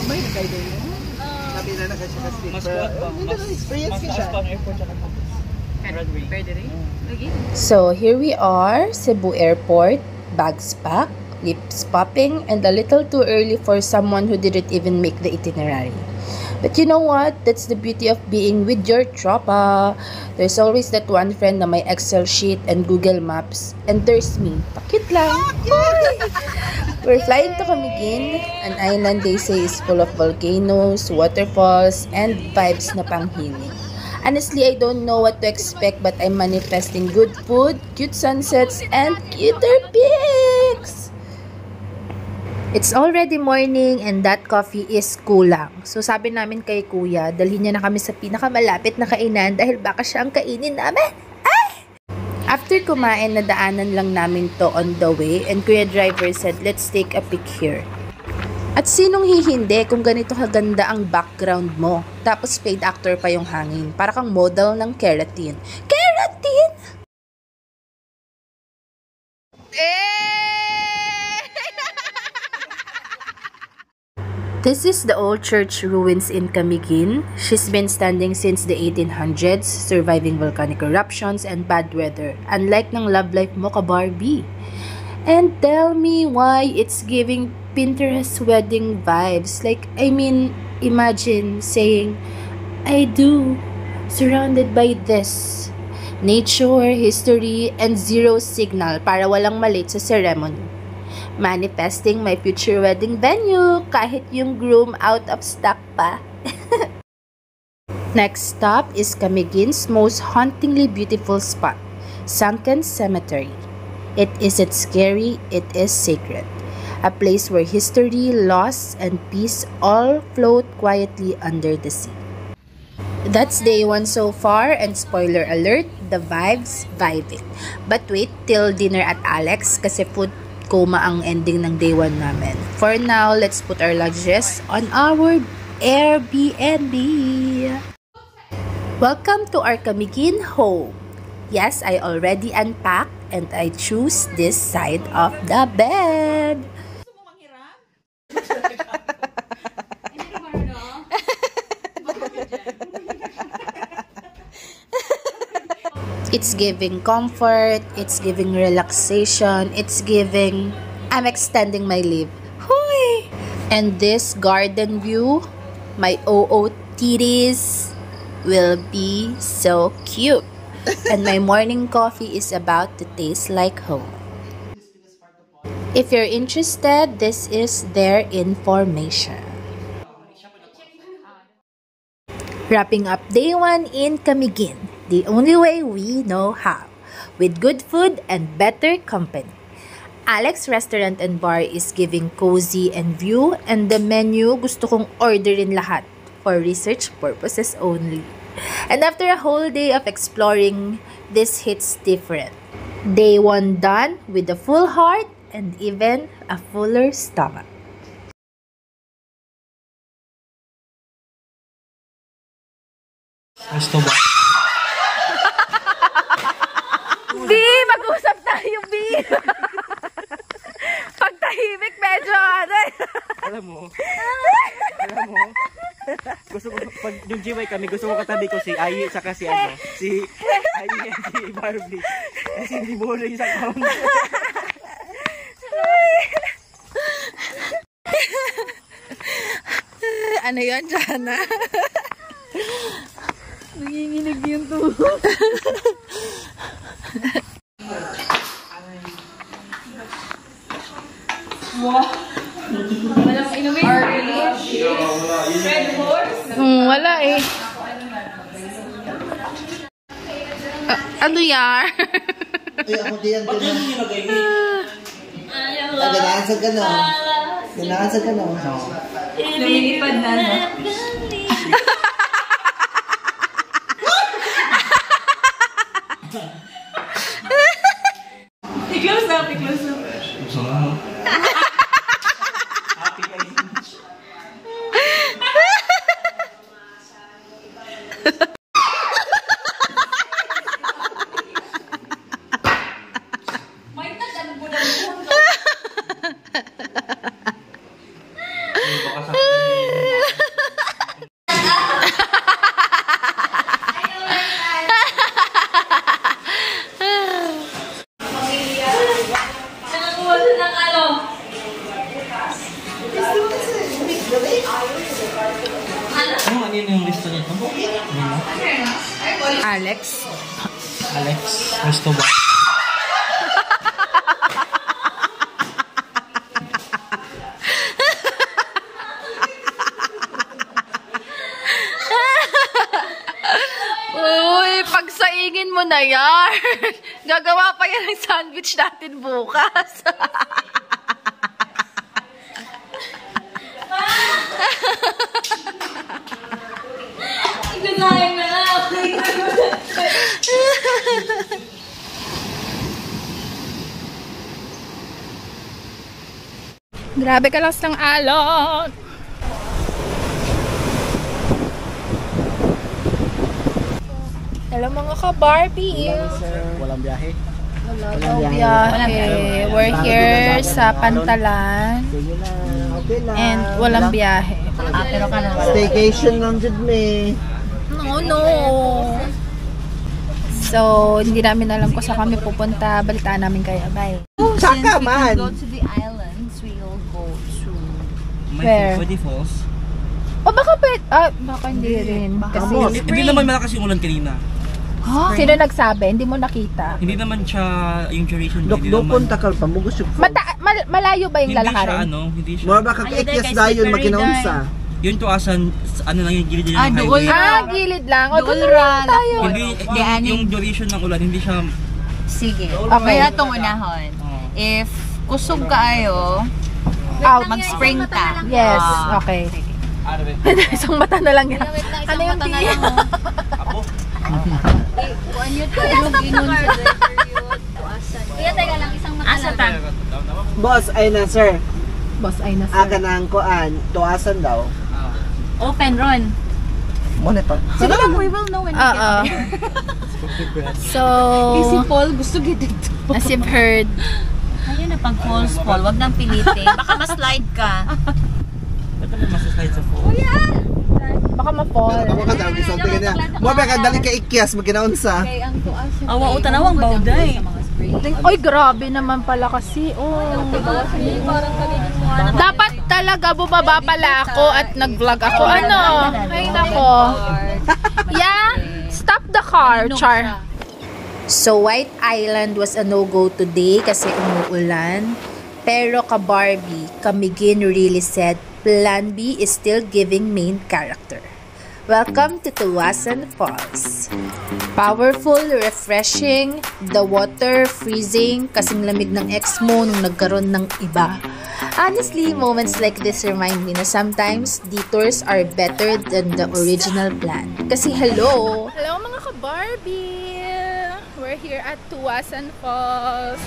May nagkaido yun. Sabi na siya kasi. Mas kuwan pa. Mas taas pa ang airport siya kapag. Pwede rin. So here we are, Cebu Airport, bags packed, lips popping, and a little too early for someone who didn't even make the itinerary. But you know what? That's the beauty of being with your tropa. There's always that one friend na may Excel sheet and Google Maps. And there's me. Pakit lang. We're flying to Camiguin, an island they say is full of volcanoes, waterfalls, and vibes na panghiling. Honestly, I don't know what to expect, but I'm manifesting good food, cute sunsets, and cuter pics! It's already morning and that coffee is kulang. So sabi namin kay kuya, dalhin niya na kami sa pinakamalapit na kainan dahil baka siya ang kainin namin. Ay! After kumain, nadaanan lang namin to on the way and kuya driver said, let's take a pic here. At sinong hihindi kung ganito kaganda ang background mo? Tapos paid actor pa yung hangin. Para kang model ng keratin. Keratin! This is the old church ruins in Camiguin. She's been standing since the 1800s, surviving volcanic eruptions and bad weather. Unlike ng love life mo ka Barbie. And tell me why it's giving Pinterest wedding vibes. Like, I mean, imagine saying, I do, surrounded by this. Nature, history, and zero signal para walang malate sa ceremony. Manifesting my future wedding venue kahit yung groom out of stock pa. Next stop is Camiguin's most hauntingly beautiful spot, Sunken Cemetery. It isn't scary, it is sacred. A place where history, loss, and peace all float quietly under the sea. That's day 1 so far, and spoiler alert, the vibes vibing. But wait till dinner at Alex kasi food coma ang ending ng day 1 namin. For now, let's put our luggages on our Airbnb. Welcome to our Camiguin home. Yes, I already unpacked and I choose this side of the bed. It's giving comfort, it's giving relaxation, it's giving I'm extending my leave. Hoy! And this garden view, my OOTDs will be so cute. And my morning coffee is about to taste like home. If you're interested, this is their information. Wrapping up day 1 in Camiguin, the only way we know how, with good food and better company. Alex Restaurant and Bar is giving cozy and view, and the menu gusto kong orderin lahat for research purposes only. And after a whole day of exploring, this hits different. Day 1 done with a full heart and even a fuller stomach. Gusto ba? B! Mag-usap tayo, B! Pag tahimik, medyo Alam mo, gusto ko, pag yung GY kami, gusto ko katabi ko si Ayi, saka si ano, si Ayi and si Barbie. Kasi hindi mo na isang count. Ano yun, Jana? Nanginginig yung tuhod. Wow. Walang inumin. Red horse? Wala eh. Ano yan? Ay, ako diyan. Ganahan sa gano'n. Ganahan sa gano'n. Lumilipad na, no? I-close na, i-close na. Happy guys. May tagan mo na. Baka sa Ano yung listo nito? Alex. Alex, gusto ba? Uy, pagsaingin mo na yan. Gagawa pa yan ng sandwich natin bukas. Iganahin na lang. Grabe ka lang ng alon. Hello mga ka-Barbie. Walang biyahe. Walang biyahe. We're here sa Pantalan. Sige na, okay na. And walang biyahe. Pero ka na. Staycation lang dyan, me. No. So, hindi namin alam kung saan kami pupunta. Balitaan namin kayo. Bye. Saka man. Go to the islands, we'll go to... Where? Pwede falls. O baka baka hindi rin. Kasi, Hindi naman malakas yung ulan kanina. sino nagsabi? Hindi mo nakita. Hindi naman siya yung duration. Hindi Dok, naman. takal pa. Mugos yung Malayo ba yung Hindi siya lalakarin? hindi siya. Mga baka ikyas na yun, magkinaunsa. Yun to asan, ano lang yung gilid ng highway. Gilid lang. O, doon lang tayo. Hindi, yung duration ng ulan, hindi siya... Sige. Okay. Kaya itong unahon. If kusog kaayo, Out. mag-spring ta. Yes, okay. Isang mata na lang yan. Ano yung tiya? Ako? Kuan yun ko yung ginon sa period. Kuya, teka lang, isang mata lang. Boss, ay na, sir. Boss, ay na Aga na ang kuan. Tuasan daw. Open, Ron. Muna pa. Sige lang, we will know when we get there. So, Paul, gusto gito. as you've heard, Ayun na, pag falls, Paul, wag nang pilitin. Baka ma-slide ka. Ba't naman masaslide sa falls? baka ma-fall. Ako ka daw, isang tingin niya. Mo ba ka dali ka ikyas, magkinaunsa. Awa, utanawang bawday. Oy, grabe naman pala kasi. Oh. Dapat talaga bumaba pala ako at nag-vlog ako. Ano? Ay, nako. Yeah? Stop the car, Char. So, White Island was a no-go today kasi umuulan. Pero ka-Barbie, Kamigin really said Plan B is still giving main character. Welcome to Tuwasan Falls. Powerful, refreshing, the water freezing, kasing lamig ng ex mo nung nagkaroon ng iba. Honestly, moments like this remind me na sometimes detours are better than the original plan. Kasi hello! Hello mga ka-Barbie! We're here at Tuwasan Falls.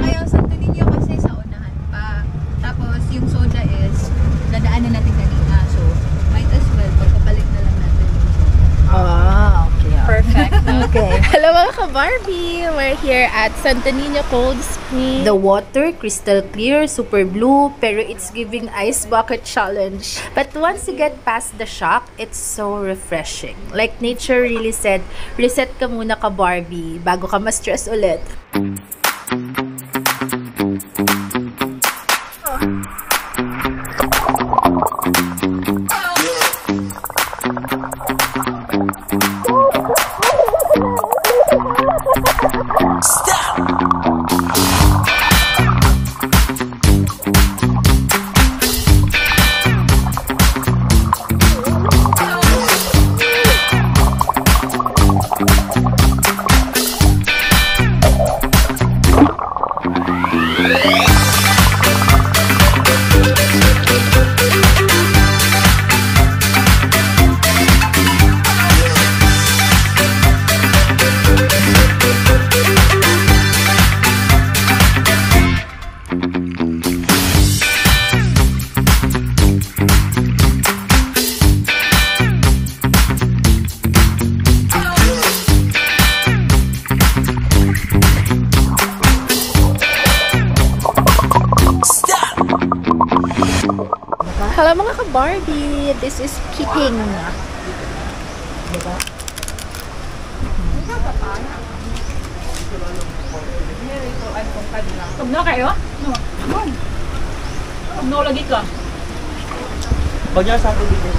Ayaw, Santo Niño kasi sa unahan pa. Tapos yung soda is dadaanan natin kanina. So, might as well, pagpabalik na lang natin. Okay. Perfect. Okay. Hello mga ka-Barbie! We're here at Santo Niño Cold Spring. The water, crystal clear, super blue, pero it's giving ice bucket challenge. But once you get past the shock, it's so refreshing. Like nature really said, reset ka muna ka-Barbie bago ka ma-stress ulit. Barbie. This is Peking. No kayo? No lagi ka. Pag yan sa atin dito.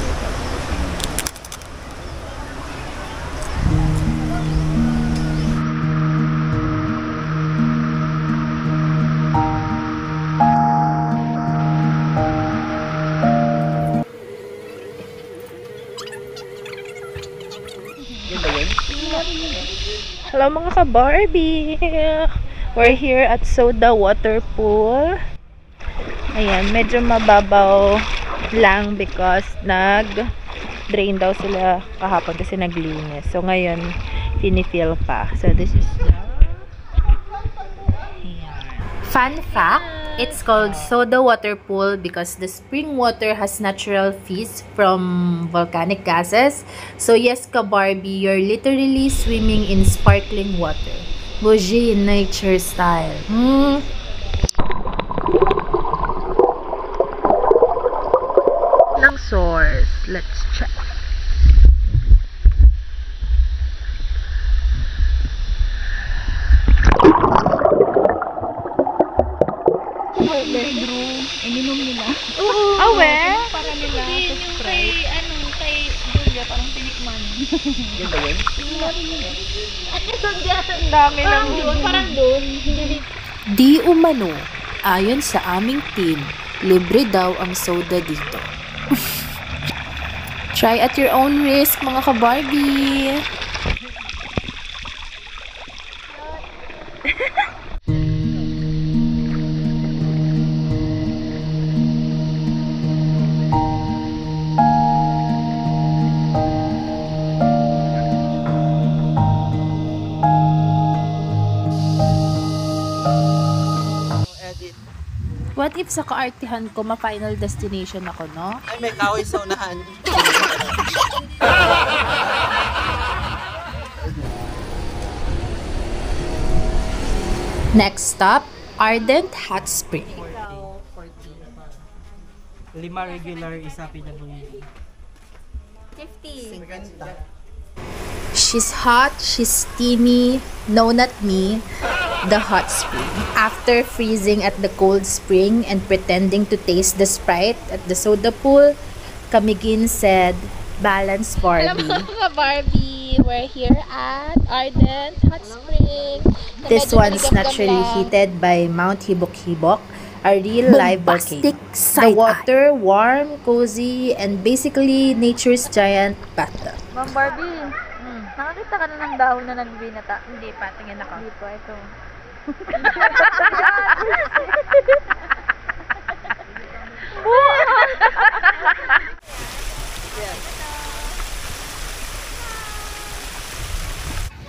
Hello mga ka-Barbie! We're here at Soda Water Pool. Ayan, medyo mababaw lang because nag-drain daw sila kahapon kasi naglinis. So ngayon, finifill pa. So this is the... Ayan. Fun fact, it's called Soda Water Pool because the spring water has natural fizz from volcanic gases. So yes, ka-Barbie, you're literally swimming in sparkling water. Bougie nature style. Ng source. Let's check. Ininom nila. Awe? Para nila. Yung kay, kay Julia, parang tinikman. Yan ba yun? Ang dami ng Parang doon. Di umano, ayon sa aming team, libre daw ang soda dito. Try at your own risk, mga ka-Barbie! What if sa kaartihan ko, ma-final destination ako, no? Ay, may kahoy sa unahan. Next stop, Ardent Hot Spring. 5 regular, isa PWD. 50. She's hot, she's steamy, no not me, the hot spring. After freezing at the cold spring and pretending to taste the Sprite at the soda pool, Kamigin said, balance Barbie. Hello mga Barbie! We're here at Ardent Hot Spring. This one's naturally heated by Mount Hibok-Hibok, a real live volcano. The water, warm, cozy, and basically nature's giant bathtub. Ma'am Barbie, nakakita ka na ng dahon na nagbinata? Hindi pa, tingin ako. Hindi po, ito.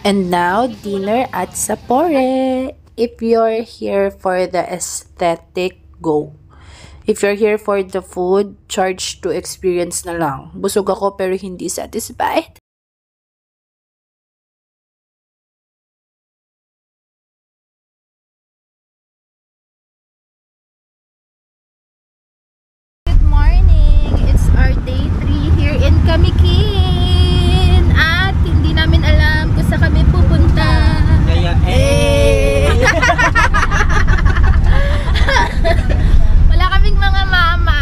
And now, dinner at Sapore. If you're here for the aesthetic, go. If you're here for the food, charge to experience na lang. Busog ako pero hindi satisfied. Good morning! It's our day 3 here in Kamigin. At hindi namin alam kung saan kami pupunta. Kaya, Wala kaming mga mama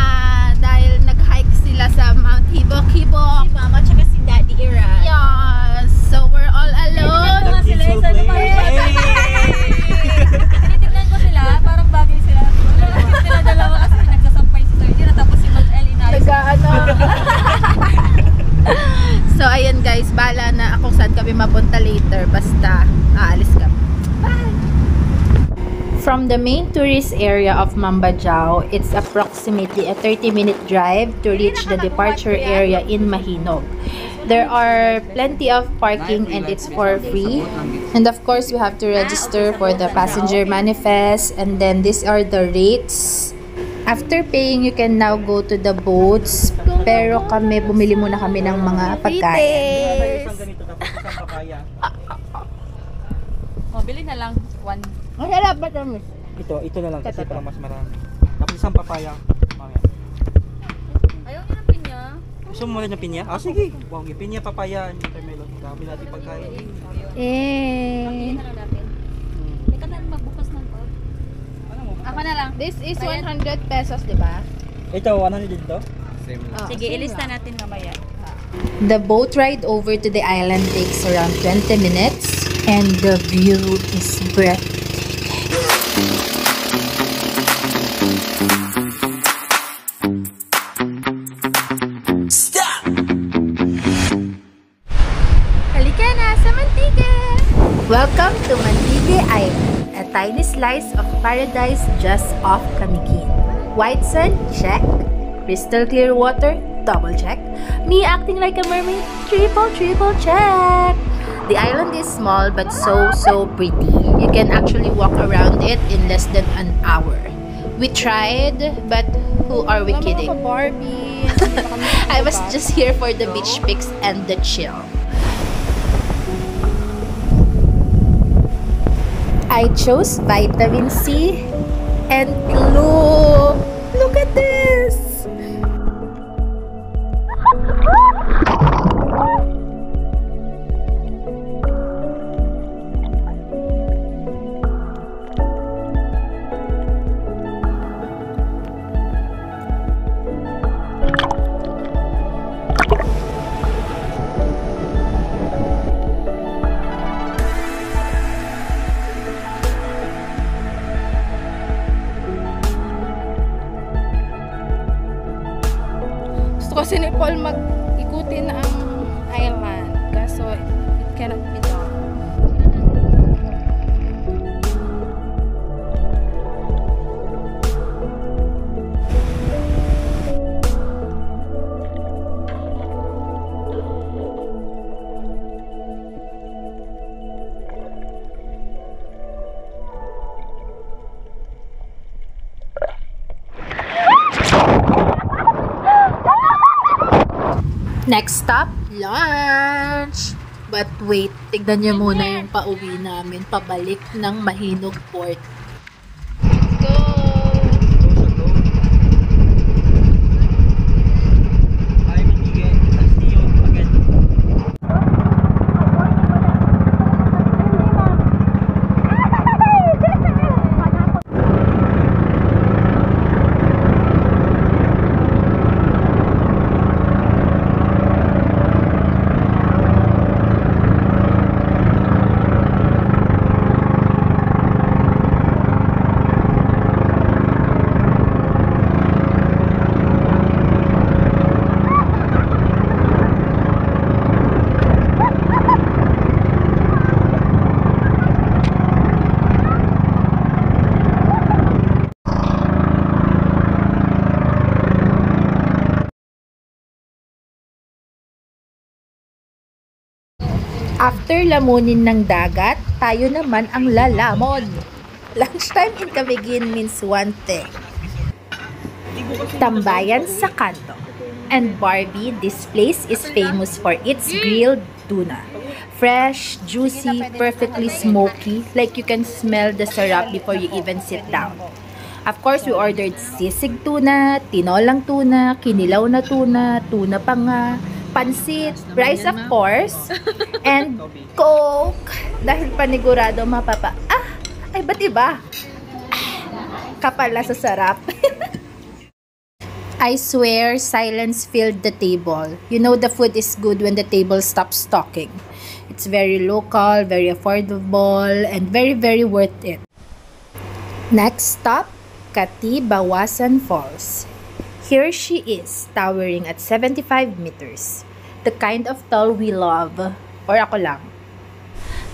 dahil nag-hike sila sa Mount Hibok-Hibok. Si Mama tsaka si Daddy Iran. Yes, so we're all alone. The kids will play. Tinitignan ko sila, parang bagay sila. Sila dalawa kasi nagsasampay si Sir Dina, tapos si Ma'am Ellie na So ayun guys, bala na kung saan kami mapunta later. Basta aalis kami. Bye! From the main tourist area of Mambajao, it's approximately a 30-minute drive to reach the departure area in Mahinog. There are plenty of parking and it's for free. And of course, you have to register for the passenger manifest. And then these are the rates. After paying, you can now go to the boats. Pero kami, bumili muna kami ng mga pagkain. Isang ganito tapos isang papaya. Bili na lang. One. Ang sarap ba ito? Ito na lang kasi para mas marami. Tapos isang papaya. Mamaya. Ayaw niya Gusto mo rin ng pinya? Ah, sige. Wow, yung pinya, papaya, watermelon. Dami natin pagkain. Eh. Ikaw na magbukas ng pod. Ako na lang. This is 100 pesos, di ba? Ito, 100 din to? Sige, ilista natin mamaya. The boat ride over to the island takes around 20 minutes and the view is breathtaking. Halika na sa Mantique! Welcome to Mantique Island, a tiny slice of paradise just off Camiguin. White sand? Check. Crystal clear water? Double check. Me acting like a mermaid? Triple check. The island is small but so pretty. You can actually walk around it in less than an hour. We tried, but who are we kidding? Barbie. I was just here for the beach pics and the chill. I chose vitamin C and look at this. Gusto kasi ni Paul mag-ikutin ang island. Kaso, it cannot be done. Next stop, lunch! But wait, tignan niyo muna yung pauwi namin pabalik ng Mahinog Port. Go! Bye, Mantique. I'll see you again. After lamunin ng dagat, tayo naman ang lalamon. Lunchtime in Camiguin means one thing. Tambayan sa kanto. And Barbie, this place is famous for its grilled tuna. Fresh, juicy, perfectly smoky, like you can smell the syrup before you even sit down. Of course, we ordered sisig tuna, tinolang tuna, kinilaw na tuna, tuna pa nga, pansit, rice of course, and Coke. Dahil panigurado mapapa, ay ba't iba? Kapal na sa sarap. I swear, silence filled the table. You know the food is good when the table stops talking. It's very local, very affordable, and very worth it. Next stop, Katibawasan Falls. Here she is, towering at 75 meters. The kind of tall we love. Or ako lang.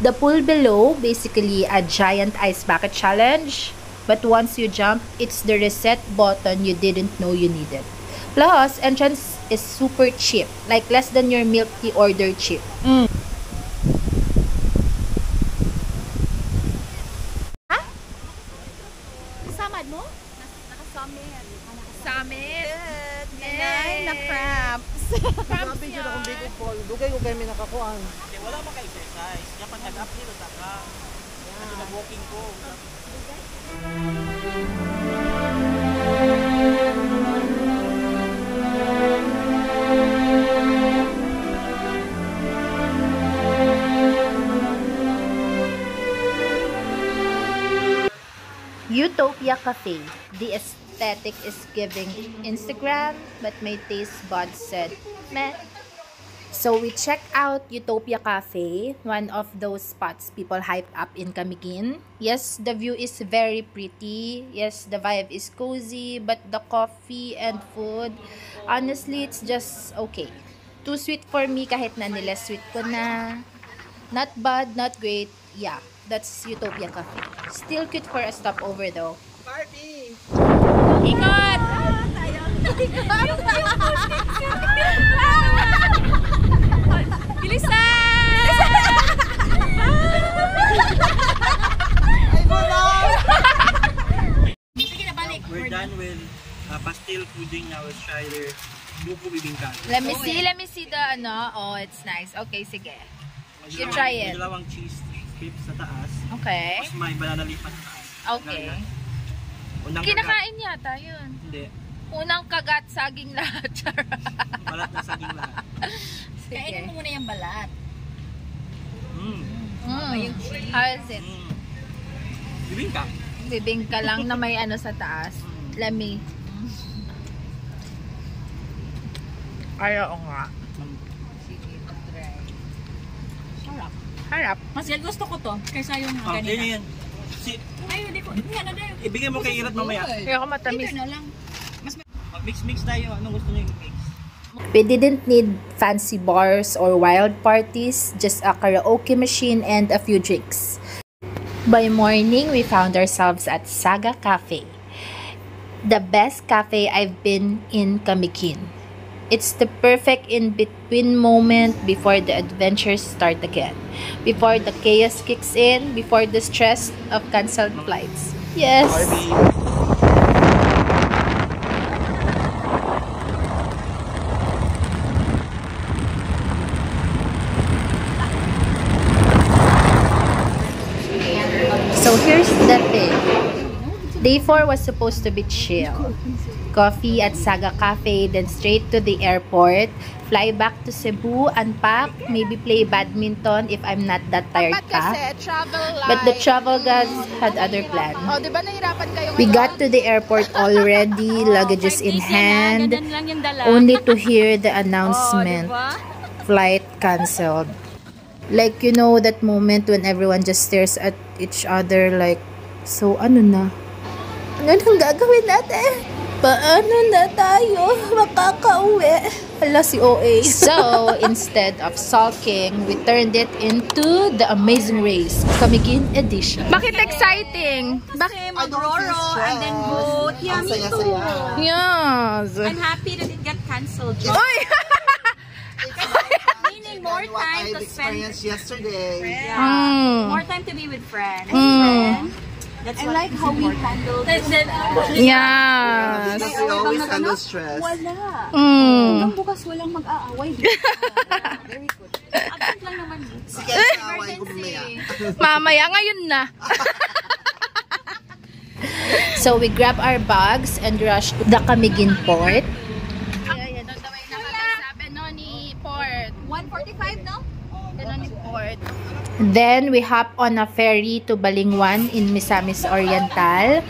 The pool below, basically a giant ice bucket challenge. But once you jump, it's the reset button you didn't know you needed. Plus, entrance is super cheap. Like less than your milk tea order cheap. Samad mo? Nakasummit. Summit. Ay, na-cramps. Cramps Video na yan. kung big Paul. Dugay ko kayo may nakakuan. Wala pa ka-exercise. Kaya pag nag-up nila, saka. Kasi nag-walking ko. Utopia Cafe. The aesthetic is giving Instagram, but my taste buds said, meh. So we checked out Utopia Cafe, one of those spots people hyped up in Camiguin. Yes, the view is very pretty. Yes, the vibe is cozy, but the coffee and food, honestly, it's just okay. Too sweet for me kahit na nila sweet ko na. Not bad, not great. Yeah, that's Utopia Cafe. Still cute for a stopover though. Party! Ikot! Bilisan! Sige na, balik. We're done with pastel pudding. Now let's try their buko bibingka. Let me see the ano. Oh, it's nice. Okay, sige. You try it. May dalawang cheese strips sa taas. Okay. Tapos may banana leaf sa taas. Okay. Unang Kinakain yata yun. Hindi. Unang kagat, saging lahat. Balat na saging lahat. Kainin mo muna yung balat. Mm. How is it? Mm. Bibingka. Bibingka lang na may ano sa taas. Lami. Ay, oo nga. Sige, try. Harap. Harap. Mas gusto ko to kaysa yung Okay, ganito. yan. Ay, hindi ko. Hindi na dahil. Ibigay mo kay Irat mamaya. Kaya ako matamis. Ito na lang. Mix-mix tayo. Anong gusto niyo i-mix? We didn't need fancy bars or wild parties, just a karaoke machine and a few drinks. By morning, we found ourselves at Saga Cafe, the best cafe I've been in Camiguin. It's the perfect in-between moment before the adventures start again, before the chaos kicks in, before the stress of cancelled flights. Yes! So here's the thing. Day 4 was supposed to be chill. Coffee at Saga Cafe, then straight to the airport, fly back to Cebu, unpack, maybe play badminton if I'm not that tired pa. Travel light. But the travel gods had other plans. Oh, di ba nahirapan kayo We got to the airport already, luggages in hand, Ganun lang yung dala. only to hear the announcement, Diba? flight cancelled. Like, you know, that moment when everyone just stares at each other like, so ano na? Anong gagawin natin? Paano na tayo makakauwi? Hala si OA. So, instead of sulking, we turned it into the Amazing Race, Camiguin Edition. Bakit exciting? Kasi mag-roro and then vote. Yeah, me too. Yes. I'm happy that it got cancelled. Oy! Meaning more time to spend. Experienced yesterday. More time to be with friends. That's I like how we handled it. Yes. Because we always handle stress. Wala. Mm. Hanggang bukas walang mag-aaway. Very good. Absent lang naman. Sige, away ko mamaya. Mamaya, ngayon na. So, we grab our bags and rush to the Camiguin port. Ayan, nagtaway na kami sa Benoni Port. 1:45, no? Benoni Port. Then, we hop on a ferry to Balingwan in Misamis Oriental.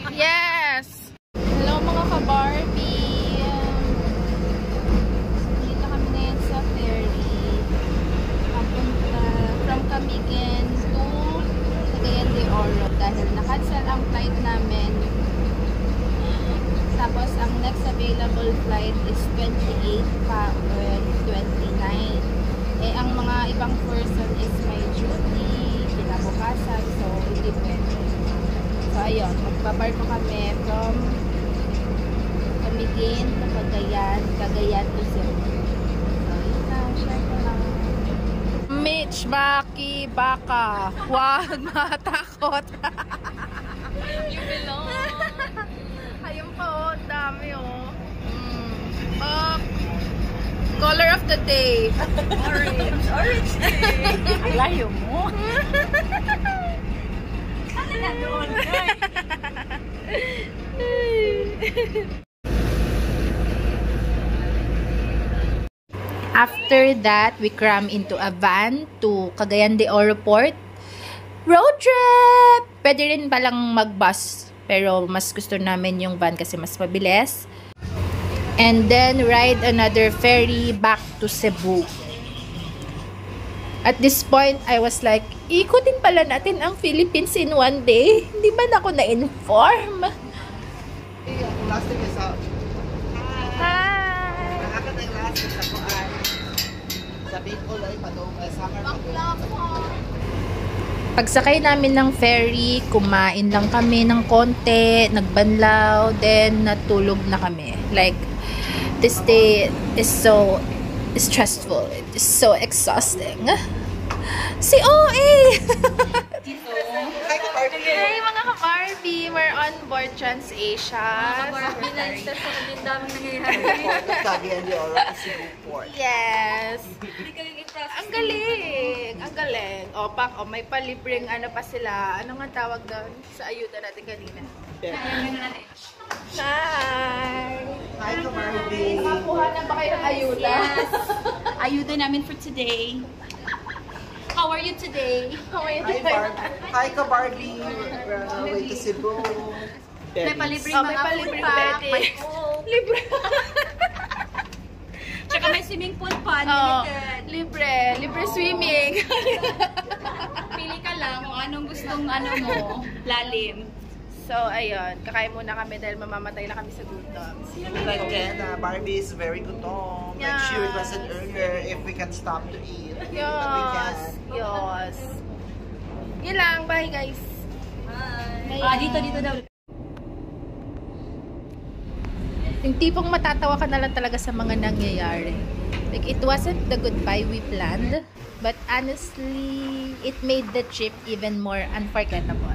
Yes! Hello mga ka-Barbie! Dito kami ngayon sa ferry. Papunta from Camiguin to Cagayan de Oro dahil na-cancel ang flight namin. Tapos ang next available flight is 28 pa or 29. Eh, ang mga ibang person is may duty, kinabukasan, so hindi pwede. So, ayun, magbabarko kami from Camiguin to Cagayan to Cebu. So, yun na, share ko lang. Mitch, Baki, Baka, huwag matakot. You belong. Ayun po, dami oh. Color of the day. Orange day. Ang layo mo. Ano na doon? After that, we cram into a van to Cagayan de Oro Port. road trip! Pwede rin palang mag-bus. Pero mas gusto namin yung van kasi mas mabilis. And then ride another ferry back to Cebu. At this point, I was like, ikutin pala natin ang Philippines in one day. Hindi ba na ako na-inform? Last thing is out. Hi! Nakakatay last is ako ay sabihin ko lang patong summer patong. Pagsakay namin ng ferry, kumain lang kami ng konti, nagbanlaw, then natulog na kami. Like, this day is so stressful. It is so exhausting. Si OA! Hey mga ka-Barbie! We're on board TransAsia. Binantas ako din daming nangyayari. Sabihan di oras sa Cebu Port. Yes! Ang galing! Ang galing. O, may palibreng ano pa sila. Ano nga tawag doon sa ayuda natin kanina? Hi! Hi, Barbie! Nakakuha na ba kayo ng ayuda? Ayuda namin for today. How are you today? How are you Hi, doing? Barbie! Hi, Barbie! We're on our way to Cebu. May palibreng Oh, may mga palibreng food pack, pwede. may coke. Libre. Tsaka may swimming pool pa, Oh, unlimited. libre. Libre swimming. Pili ka lang kung anong gustong mo, lalim. So, ayun. Kakain muna kami dahil mamamatay na kami sa gutom. Like Jenna, Barbie is very gutom. Like she requested earlier if we can stop to eat. But we Yes. can. Yes. Yun lang. Bye, guys. Dito daw. Yung tipong matatawa ka na lang talaga sa mga nangyayari. Like, it wasn't the goodbye we planned, but honestly, it made the trip even more unforgettable.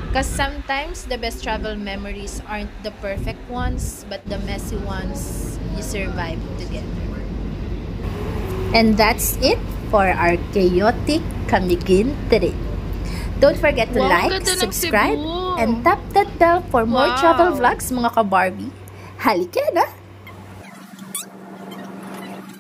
Because sometimes the best travel memories aren't the perfect ones, but the messy ones you survive together. And that's it for our chaotic Camiguin trip. Don't forget to Wow, like, ganda ng subscribe, Cebu. and tap that bell for more Wow. travel vlogs, mga ka-Barbie. Halika na!